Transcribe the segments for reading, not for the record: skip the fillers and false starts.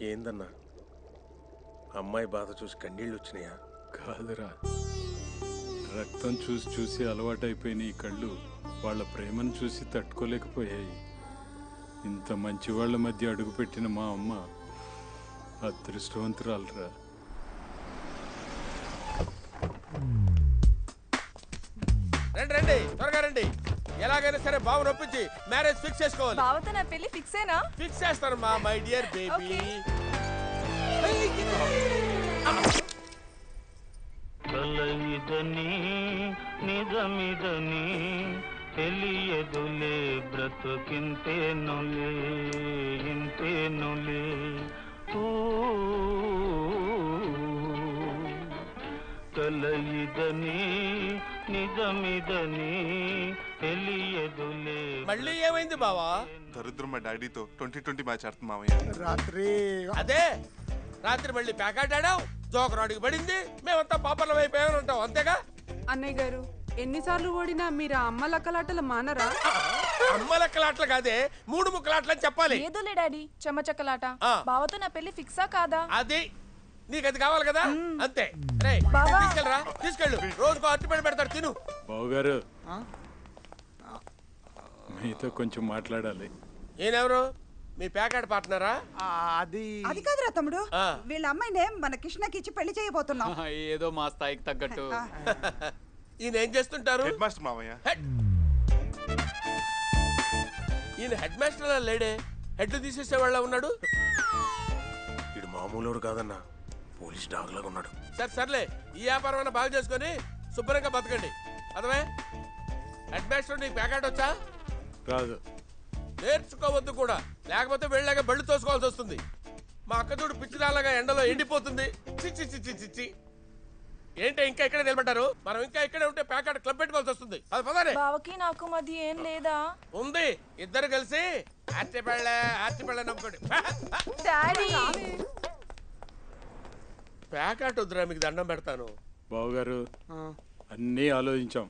ఏందన్నా అమ్మాయి బాధ చూసి కన్నీళ్ళు వచ్చినాయా? కాదురా, రక్తం చూసి చూసి అలవాటైపోయిన ఈ కళ్ళు వాళ్ళ ప్రేమను చూసి తట్టుకోలేకపోయాయి. ఇంత మంచి వాళ్ళ మధ్య అడుగుపెట్టిన మా అమ్మ అదృష్టవంతురాలరా. రండి రండి, త్వరగా రండి. ఎలాగైనా సరే బాబు నొప్పించి మ్యారేజ్ ఫిక్స్ చేసుకోవాలి. బావతో నా పెళ్లి ఫిక్సేనా? ఫిక్స్ చేస్తాను మా మై డియర్ బేబీ. కలయిదని నిజమిదని తెలియదులే బ్రతుకింతేనులే ఇంతేనులే. కలయిదని నిజమిదని తెలియదులే. మళ్ళీ ఏమైంది బావా? దరిద్రం మా డాడీతో 2020 మ్యాచ్ ఆడుతుంది మామయ్య. అదే రాత్రి మళ్ళీ ప్యాకెట్ ఆడావు, జోకరాడికి పడింది, మేమంతా పాపర్లం అయిపోయామని ఉంటాం అంతేగా. అన్నయ్య గారు ఎన్నిసార్లు ఓడినా మీరు ఆ అమ్మ లక్కలాటలు మానరా? అమ్మ లెక్కలాట్లు కాదే, 3 ముక్కలాట్లు అని చెప్పాలి. ఏదోలే డాడీ, చెమ్మచక్కలాట. బావతో నా పెళ్లి ఫిక్సా కాదా? అది నీకు అది కావాలి కదా, అంతే. రే తీసుకెళ్ళరా, తీసుకెళ్ళు. రోజుకో అట్టిపెట్టి పెడతాడు, తిను. బావగారు, మీతో కొంచెం మాట్లాడాలి. ఈయనెవరు? మీ ప్యాకెట్ పార్ట్నరా? అది కాదురా తమ్ముడు, వీళ్ళ అమ్మాయినే మన కృష్ణకి ఇచ్చి పెళ్లి చేయబోతున్నాం. ఏదో మా స్థాయికి తగ్గట్టు. ఈయన ఏం చేస్తుంటారు? హెడ్ మాస్టర్ మామయ్య. ఈయన హెడ్ మాస్టర్ లేడే, హెడ్ తీసేసేవాళ్ళ ఉన్నాడు. వీడు మామూలు కాదన్నా, పోలీస్ డాగ్ లాగా ఉన్నాడు. సర్లే, ఈ వ్యాపారం బాగా చేసుకొని శుభ్రంగా బతకండి. అదమే హెడ్ మాస్టర్, నీకు ప్యాకెట్ వచ్చా? రాదు. నేర్చుకోవద్దు కూడా, లేకపోతే వెళ్ళాక బళ్ళు తోసుకోవాల్సి వస్తుంది. మా అక్కదూడు పిచ్చిదాలాగా ఎండలో ఎండిపోతుంది. చిచ్చి చిచ్చి చిచ్చి. ఏంటి ఇంకా ఇక్కడే నిలబడ్డారు? మనం ఇంకా ఇక్కడే ఉంటే ప్యాకెట్ క్లబ్ పెట్టుకోవాల్సి వస్తుంది. అది పదరే. బావకి నాకు మధ్య ఏం లేదా? ఉంది, ఇద్దరు కలిసి ఆర్టిపళ్ళ నమ్ముకోండి. డాడీ ప్యాకెట్ వద్దురా, మీకు దండం పెడతాను. బావగారు, అన్నీ ఆలోచించాం.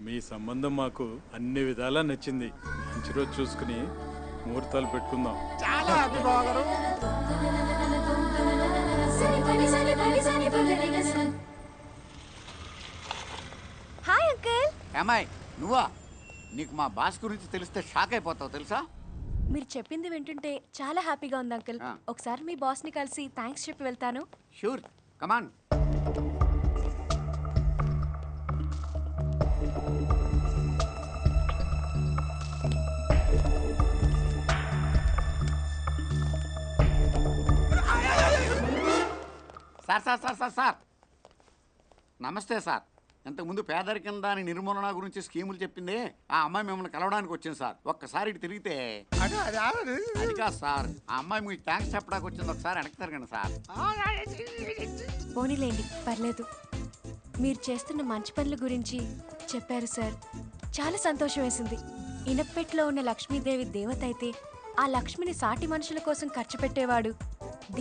మీ సంబంధం మాకు అన్ని విధాలా నచ్చింది. మంచి రోజు చూసుకుని ముహూర్తాలు పెట్టుకుందాం. చాలా హ్యాపీ బావగారు. Hi uncle. ఏమాయ్ నువ్వా? నీకు మా బాస్ గురించి తెలిస్తే షాక్ అయిపోతావు తెలుసా? మీరు చెప్పింది వింటుంటే చాలా హ్యాపీగా ఉంది అంకుల్. ఒకసారి మీ బాస్ ని కలిసి థ్యాంక్స్ చెప్పి వెళ్తాను. Sure, come on. Sir sir sir sir sir నమస్తే సార్. ఇంతకుముందు పేదరికం దాని నిర్మూలన గురించి స్కీములు చెప్పింది ఆ అమ్మాయి మిమ్మల్ని కలవడానికి వచ్చింది సార్. ఒక్కసారి ఇటు తిరిగితే అది కాదు సార్, ఆ అమ్మాయి మీకు థ్యాంక్స్ చెప్పడానికి వచ్చింది. ఒకసారి వెనక్కి తిరగండి సార్. పోనీలేండి, పర్లేదు. మీరు చేస్తున్న మంచి పనుల గురించి చెప్పారు సార్, చాలా సంతోషం వేసింది. ఇనప్పెట్లో ఉన్న లక్ష్మీదేవి దేవత అయితే ఆ లక్ష్మిని సాటి మనుషుల కోసం ఖర్చు పెట్టేవాడు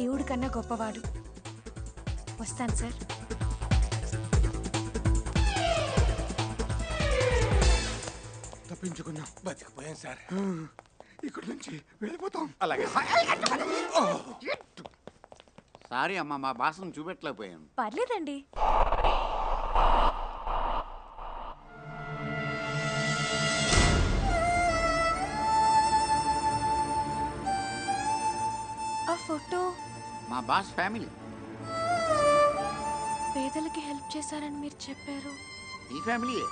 దేవుడి కన్నా గొప్పవాడు. వస్తాను సార్. తప్పించుకున్నాం, బతికిపోయాం సార్. ఇక్కడ నుంచి వెళ్ళిపోతాం. అలాగే. సారీ అమ్మా, మా బాసను చూపెట్టలేకపోయాను. పర్లేదండి. ఆ ఫోటో మా బాస్ ఫ్యామిలీ. పేదలకి హెల్ప్ చేశారని మీరు చెప్పారు. ఈ ఫ్యామిలీయే.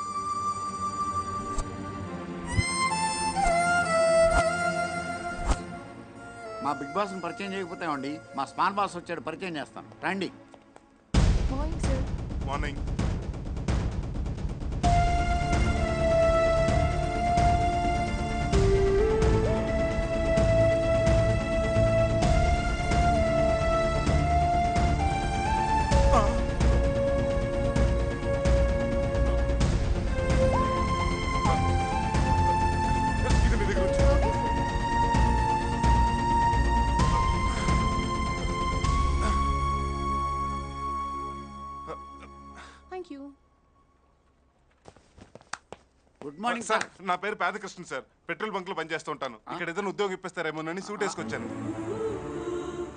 మా బిగ్ బాస్ని పరిచయం చేయకపోతామండి, మా స్మాల్ బాస్ వచ్చాడు, పరిచయం చేస్తాను రండి. Morning sir. Morning. Good morning sir. నా పేరు పేదకృష్ణ సార్. పెట్రోల్ బంక్ లో పనిచేస్తూ ఉంటాను. ఇక్కడ ఏదైనా ఉద్యోగం ఇప్పిస్తారేమోనని సూట్ వేసుకొచ్చాను.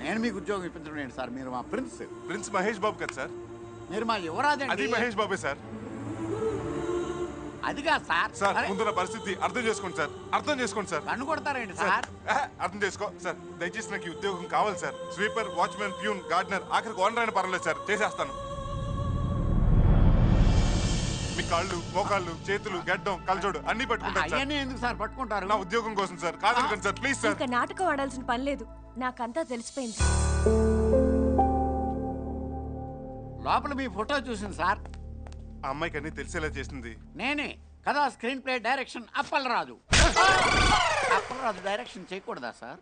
నేను మీకు ఉద్యోగం ఇప్పించడం ఏంటి సార్? మీరు మా ప్రిన్స్. ప్రిన్స్ మహేష్ బాబు కదా సార్? మీరు మా యువరాజు అది మహేష్ బాబే సార్. అదిగా సార్. సార్ ముందున్న పరిస్థితి అర్థం చేసుకోండి సార్, అర్థం చేసుకోండి సార్. కన్ను కొడతారేంటి సార్? అర్థం చేసుకో సార్. దయచేసి నాకు ఈ ఉద్యోగం కావాలి sir. Sweeper, watchman, peon, gardener, ఆఖరికి ఓనర్ అయినా పర్వాలేదు సార్, చేసేస్తాను. మీ కాళ్ళు, మోకాళ్ళు, చేతులు, గడ్డం, కలజోడు అన్ని పట్టుకుంటాను సార్. ఎందుకు సార్ పట్టుకుంటారు? నా ఉద్యోగం కోసం సార్, కాదనకండి సార్, ప్లీజ్ సార్. ఇంకా నాటకం ఆడాల్సిన పని లేదు, నాకంతా తెలిసిపోయింది. లోపల మీ ఫోటో చూసింది సార్. ఆ అమ్మాయికి అన్ని తెలిసేలా చేసింది నేనే కదా. Screen play direction Appalaraju. Appalaraju direction చేయకూడదా సార్?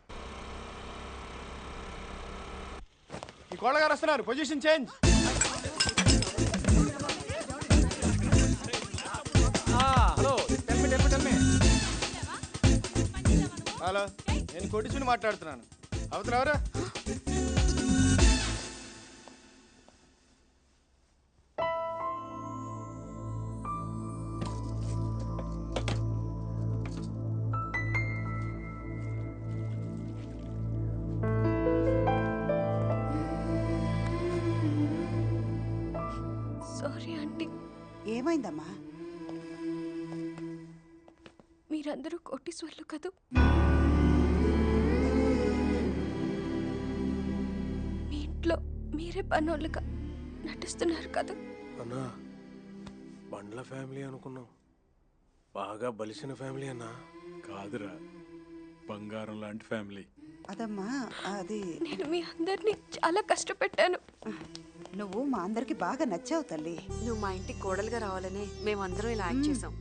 ఈ కోళ్ళగారు వస్తున్నారు, పొజిషన్ చేంజ్. హలో, హలో, నేను కొట్టించుని మాట్లాడుతున్నాను. అవుతున్నావరా? Sorry aunty. ఏమైందమ్మా? మీరందరూ కోటీశ్వర్లు కదూ. మీ ఇంట్లో మీరే పనోళ్ళుగా నటిస్తున్నారు కదా. అన్నా, బండ్ల ఫ్యామిలీ అనుకున్నాం, బాగా బలిసిన ఫ్యామిలీ అన్నా. కాదురా, బంగారం లాంటి ఫ్యామిలీ. అదమ్మా, అది నేను మీ అందరినీ చాలా కష్టపెట్టాను. నువ్వు మా అందరికి బాగా నచ్చావు తల్లి. నువ్వు మా ఇంటికి కోడలుగా రావాలని మేమందరం ఇలా యాక్ట్ చేసాం.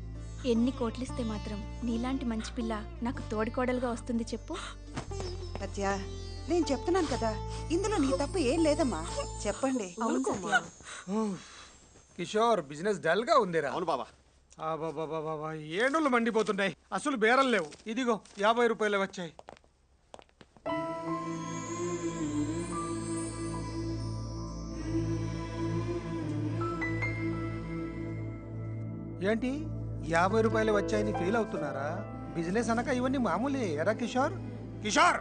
ఎన్ని కోట్లిస్తే మాత్రం నీలాంటి మంచి పిల్ల నాకు తోడికోడలుగా వస్తుంది చెప్పు. సత్య, నేను చెప్తున్నాను కదా, ఇందులో నీ తప్పు ఏం లేదమ్మా. చెప్పండి. కిషోర్, బిజినెస్ డల్ గా ఉందిరా. అవును బాబా. ఏనుళ్ళు మండిపోతున్నాయి, అసలు బేరం లేవు. ఇదిగో 50 రూపాయలు వచ్చాయి. ఏంటి 50 రూపాయలు వచ్చాయని ఫీల్ అవుతున్నారా? బిజినెస్ అనక ఇవన్నీ మామూలే. ఎరా కిషోర్? కిషోర్,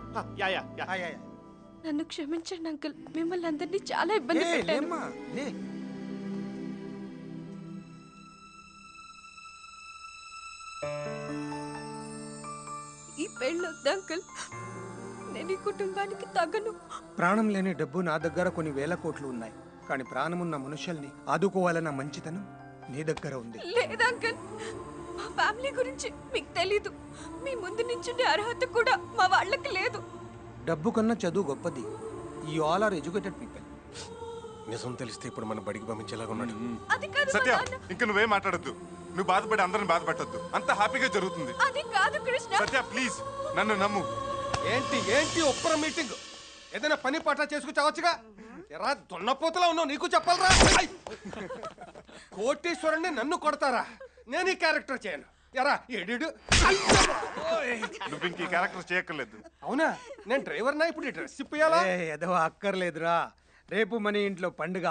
నన్ను క్షమించండి అంకుల్, మిమ్మల్ని అందరినీ చాలా ఇబ్బంది పెట్టాను. ఈ పెళ్ళొద్దు అంకుల్, నేను ఈ కుటుంబానికి తగను. ప్రాణం లేని డబ్బు నా దగ్గర కొన్ని వేల కోట్లు ఉన్నాయి, కానీ ప్రాణమున్న మనుషుల్ని ఆదుకోవాలన్న మంచితనం నీ దగ్గర ఉంది. లేదు అంకుల్, మా ఫ్యామిలీ గురించి మీకు తెలీదు. మీ ముందు నించుండే అర్హత కూడా మా వాళ్ళకి లేదు. డబ్బు కన్నా చదువు గొప్పది. You all are educated people. నిజం తెలిస్తే ఇప్పుడు మన బడికి పంపించేలాగా ఉన్నాడు. అది కాదు సత్య, ఇంకా నువ్వేం మాట్లాడద్దు. నువ్వు బాధపడి అందరిని బాధపెట్టద్దు. అంత హ్యాపీగా జరుగుతుంది. అది కాదు కృష్ణ. సత్య ప్లీజ్, నన్ను నమ్ము. ఏంటి ఒప్పర మీటింగ్? ఏదైనా పని పాట చేసుకు చావచ్చుగా. ఎరా దున్నపోతలా ఉన్నావు, నీకు చెప్పాలరా. కోటీశ్వరుణ్ణి నన్ను కొడతారా? నేను ఈ క్యారెక్టర్ చేయను. ఎరా ఎడిడు. నువ్వు ఇంక ఈ క్యారెక్టర్ చేయక్కర్లేదు. అవునా? నేను డ్రైవర్నా, ఇప్పుడు ఈ డ్రెస్ ఇప్పియాలా? ఏదో అక్కర్లేదురా. రేపు మన ఇంట్లో పండుగ.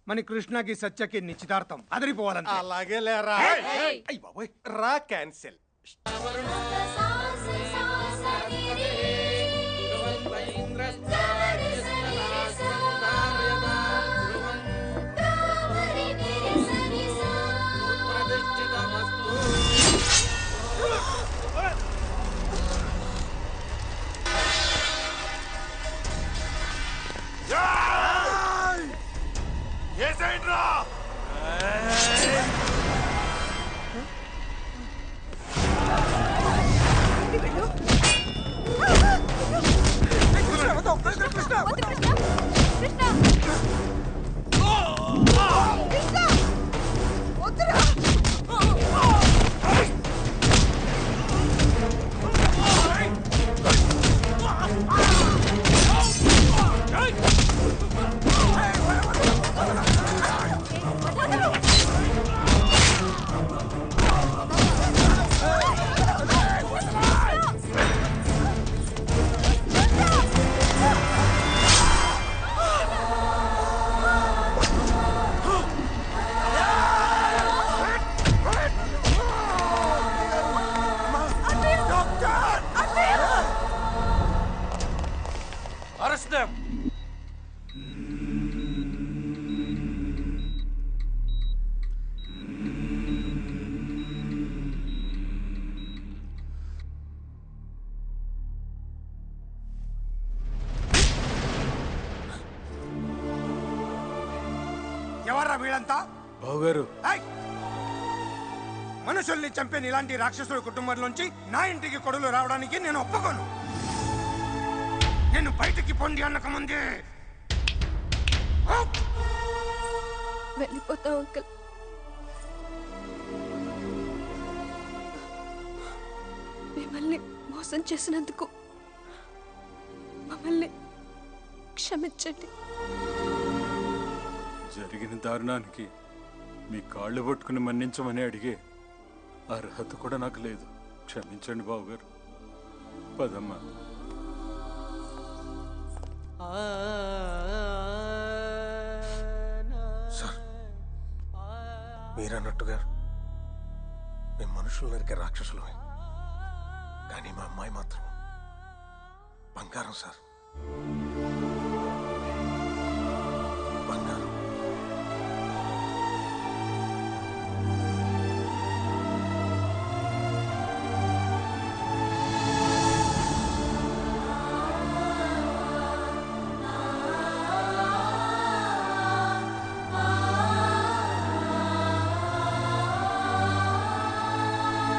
మన కృష్ణకి సత్యకి నిశ్చితార్థం. అదిరిపోవాలంటే. అలాగే లేరా. అయ్య బాబోయ్, రా క్యాన్సిల్. వీళ్ళంతా బావగారు ఏయ్! మనుషుల్ని చంపిన ఇలాంటి రాక్షసుడి కుటుంబంలోంచి నా ఇంటికి కొడులు రావడానికి నేను ఒప్పుకోను. నేను బయటికి పొంది అన్నక ముందే వెళ్ళిపోతాం అంకుల్. మిమ్మల్ని మోసం చేసినందుకు మమ్మల్ని క్షమించండి. జరిగిన దారుణానికి మీ కాళ్ళు పట్టుకుని మన్నించమని అడిగే అర్హత కూడా నాకు లేదు. క్షమించండి బావగారు. పదమ్మా. సార్ మీరన్నట్టుగా మేము మనుషులు నరికే రాక్షసులమే, కానీ మా అమ్మాయి మాత్రం బంగారం సార్.